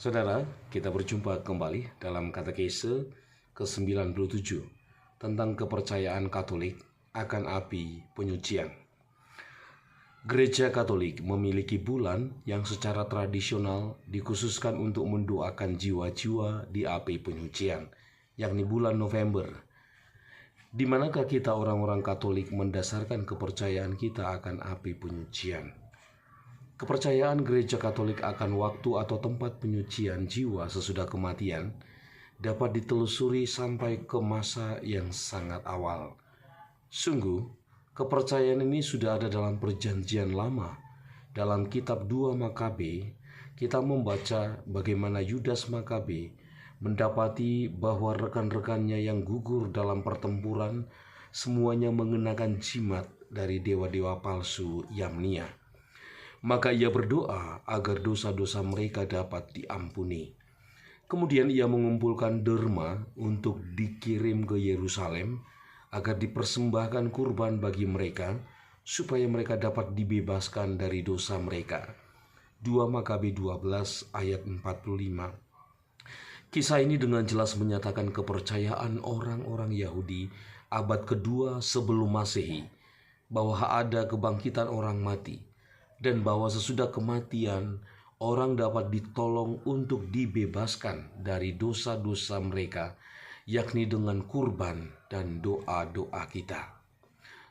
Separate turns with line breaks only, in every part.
Saudara, kita berjumpa kembali dalam katekese ke-97 tentang kepercayaan Katolik akan api penyucian. Gereja Katolik memiliki bulan yang secara tradisional dikhususkan untuk mendoakan jiwa-jiwa di api penyucian, yakni bulan November. Di manakah kita orang-orang Katolik mendasarkan kepercayaan kita akan api penyucian? Kepercayaan Gereja Katolik akan waktu atau tempat penyucian jiwa sesudah kematian dapat ditelusuri sampai ke masa yang sangat awal. Sungguh, kepercayaan ini sudah ada dalam Perjanjian Lama. Dalam kitab 2 Makabe, kita membaca bagaimana Yudas Makabe mendapati bahwa rekan-rekannya yang gugur dalam pertempuran semuanya mengenakan jimat dari dewa-dewa palsu Yamnia. Maka ia berdoa agar dosa-dosa mereka dapat diampuni. Kemudian ia mengumpulkan derma untuk dikirim ke Yerusalem agar dipersembahkan kurban bagi mereka supaya mereka dapat dibebaskan dari dosa mereka. 2 Makabe 12 ayat 45. Kisah ini dengan jelas menyatakan kepercayaan orang-orang Yahudi abad kedua sebelum Masehi bahwa ada kebangkitan orang mati, dan bahwa sesudah kematian orang dapat ditolong untuk dibebaskan dari dosa-dosa mereka, yakni dengan kurban dan doa-doa kita.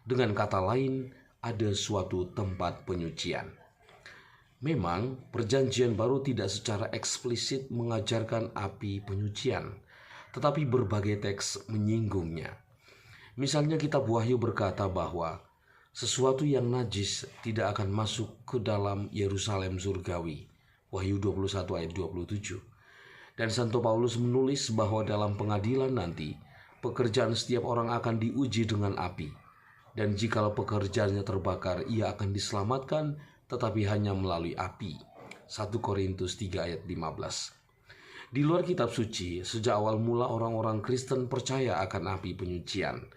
Dengan kata lain, ada suatu tempat penyucian. Memang Perjanjian Baru tidak secara eksplisit mengajarkan api penyucian, tetapi berbagai teks menyinggungnya. Misalnya kitab Wahyu berkata bahwa sesuatu yang najis tidak akan masuk ke dalam Yerusalem surgawi. Wahyu 21 ayat 27. Dan Santo Paulus menulis bahwa dalam pengadilan nanti, pekerjaan setiap orang akan diuji dengan api. Dan jikalau pekerjaannya terbakar, ia akan diselamatkan, tetapi hanya melalui api. 1 Korintus 3 ayat 15. Di luar kitab suci, sejak awal mula orang-orang Kristen percaya akan api penyucian.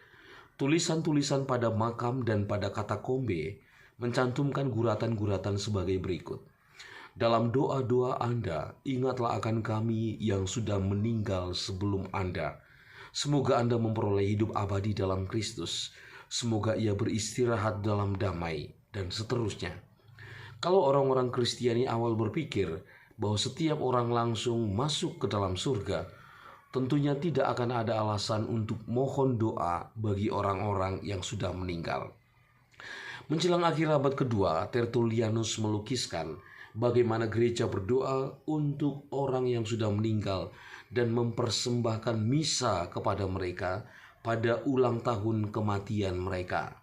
Tulisan-tulisan pada makam dan pada katakombe mencantumkan guratan-guratan sebagai berikut. Dalam doa-doa Anda, ingatlah akan kami yang sudah meninggal sebelum Anda. Semoga Anda memperoleh hidup abadi dalam Kristus. Semoga ia beristirahat dalam damai, dan seterusnya. Kalau orang-orang Kristiani awal berpikir bahwa setiap orang langsung masuk ke dalam surga, tentunya tidak akan ada alasan untuk mohon doa bagi orang-orang yang sudah meninggal. Menjelang akhir abad kedua, Tertullianus melukiskan bagaimana gereja berdoa untuk orang yang sudah meninggal dan mempersembahkan misa kepada mereka pada ulang tahun kematian mereka.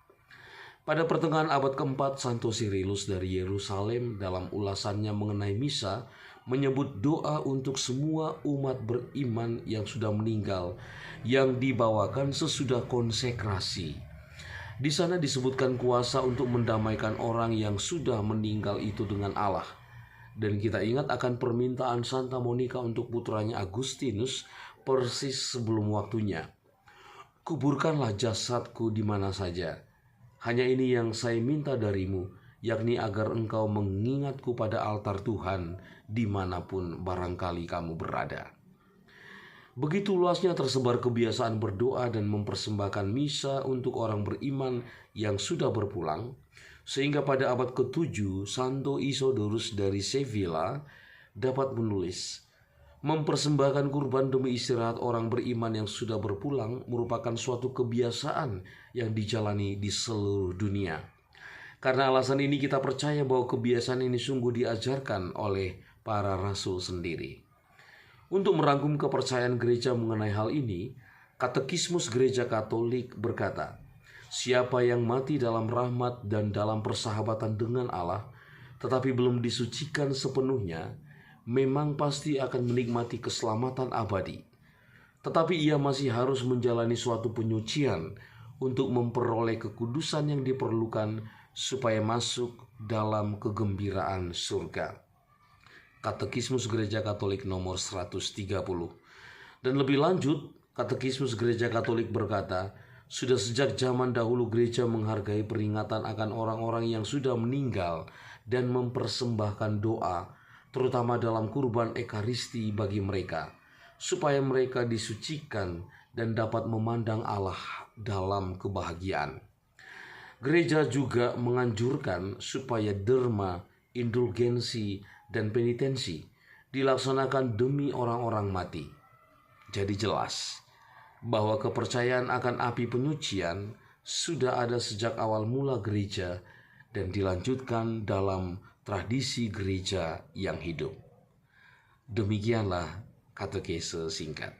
Pada pertengahan abad keempat, Santo Cyrillus dari Yerusalem dalam ulasannya mengenai misa menyebut doa untuk semua umat beriman yang sudah meninggal yang dibawakan sesudah konsekrasi. Di sana disebutkan kuasa untuk mendamaikan orang yang sudah meninggal itu dengan Allah. Dan kita ingat akan permintaan Santa Monica untuk putranya Agustinus persis sebelum waktunya. Kuburkanlah jasadku di mana saja. Hanya ini yang saya minta darimu, yakni agar engkau mengingatku pada altar Tuhan dimanapun barangkali kamu berada. Begitu luasnya tersebar kebiasaan berdoa dan mempersembahkan misa untuk orang beriman yang sudah berpulang, sehingga pada abad ke-7 Santo Isidorus dari Sevilla dapat menulis, mempersembahkan kurban demi istirahat orang beriman yang sudah berpulang merupakan suatu kebiasaan yang dijalani di seluruh dunia. Karena alasan ini kita percaya bahwa kebiasaan ini sungguh diajarkan oleh para rasul sendiri. Untuk merangkum kepercayaan gereja mengenai hal ini, Katekismus Gereja Katolik berkata, siapa yang mati dalam rahmat dan dalam persahabatan dengan Allah, tetapi belum disucikan sepenuhnya, memang pasti akan menikmati keselamatan abadi. Tetapi ia masih harus menjalani suatu penyucian untuk memperoleh kekudusan yang diperlukan supaya masuk dalam kegembiraan surga. Katekismus Gereja Katolik nomor 130. Dan lebih lanjut, Katekismus Gereja Katolik berkata, sudah sejak zaman dahulu gereja menghargai peringatan akan orang-orang yang sudah meninggal dan mempersembahkan doa terutama dalam kurban ekaristi bagi mereka, supaya mereka disucikan dan dapat memandang Allah dalam kebahagiaan. Gereja juga menganjurkan supaya derma, indulgensi, dan penitensi dilaksanakan demi orang-orang mati. Jadi jelas bahwa kepercayaan akan api penyucian sudah ada sejak awal mula gereja dan dilanjutkan dalam tradisi gereja yang hidup. Demikianlah katekese singkat.